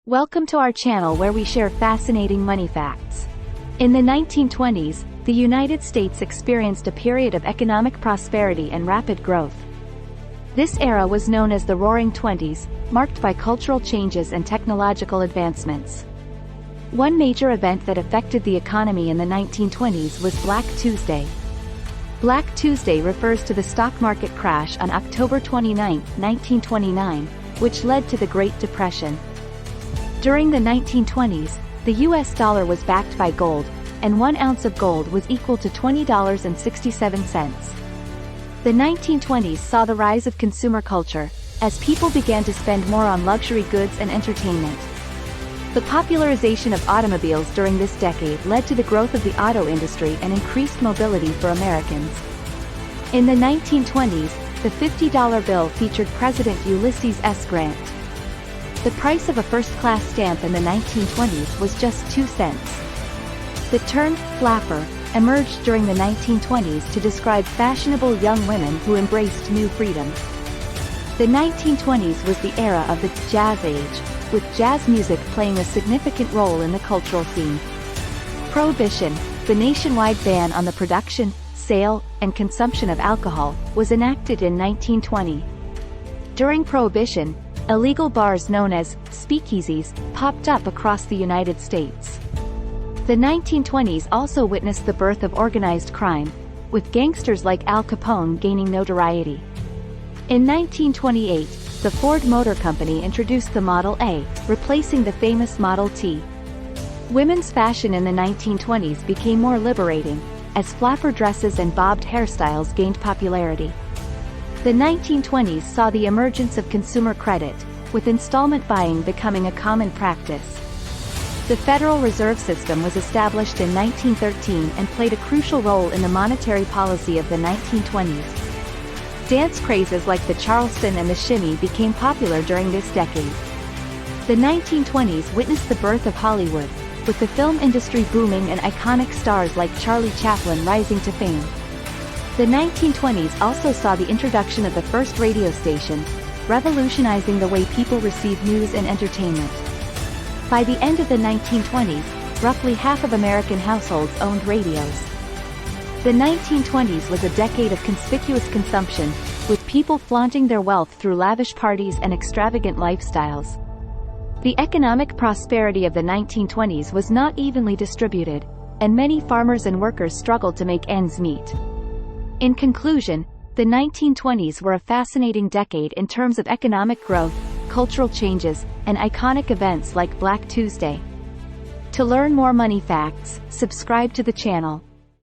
Welcome to our channel where we share fascinating money facts. In the 1920s, the United States experienced a period of economic prosperity and rapid growth. This era was known as the Roaring Twenties, marked by cultural changes and technological advancements. One major event that affected the economy in the 1920s was Black Tuesday. Black Tuesday refers to the stock market crash on October 29, 1929, which led to the Great Depression. During the 1920s, the US dollar was backed by gold, and 1 ounce of gold was equal to $20.67. The 1920s saw the rise of consumer culture, as people began to spend more on luxury goods and entertainment. The popularization of automobiles during this decade led to the growth of the auto industry and increased mobility for Americans. In the 1920s, the $50 bill featured President Ulysses S. Grant. The price of a first-class stamp in the 1920s was just 2 cents. The term flapper emerged during the 1920s to describe fashionable young women who embraced new freedom. The 1920s was the era of the Jazz Age, with jazz music playing a significant role in the cultural scene. Prohibition, the nationwide ban on the production, sale, and consumption of alcohol, was enacted in 1920. During Prohibition, illegal bars known as speakeasies popped up across the United States. The 1920s also witnessed the birth of organized crime, with gangsters like Al Capone gaining notoriety. In 1928, the Ford Motor Company introduced the Model A, replacing the famous Model T. Women's fashion in the 1920s became more liberating, as flapper dresses and bobbed hairstyles gained popularity. The 1920s saw the emergence of consumer credit, with installment buying becoming a common practice. The Federal Reserve System was established in 1913 and played a crucial role in the monetary policy of the 1920s. Dance crazes like the Charleston and the shimmy became popular during this decade. The 1920s witnessed the birth of Hollywood, with the film industry booming and iconic stars like Charlie Chaplin rising to fame. The 1920s also saw the introduction of the first radio station, revolutionizing the way people receive news and entertainment. By the end of the 1920s, roughly half of American households owned radios. The 1920s was a decade of conspicuous consumption, with people flaunting their wealth through lavish parties and extravagant lifestyles. The economic prosperity of the 1920s was not evenly distributed, and many farmers and workers struggled to make ends meet. In conclusion, the 1920s were a fascinating decade in terms of economic growth, cultural changes, and iconic events like Black Tuesday. To learn more money facts, subscribe to the channel.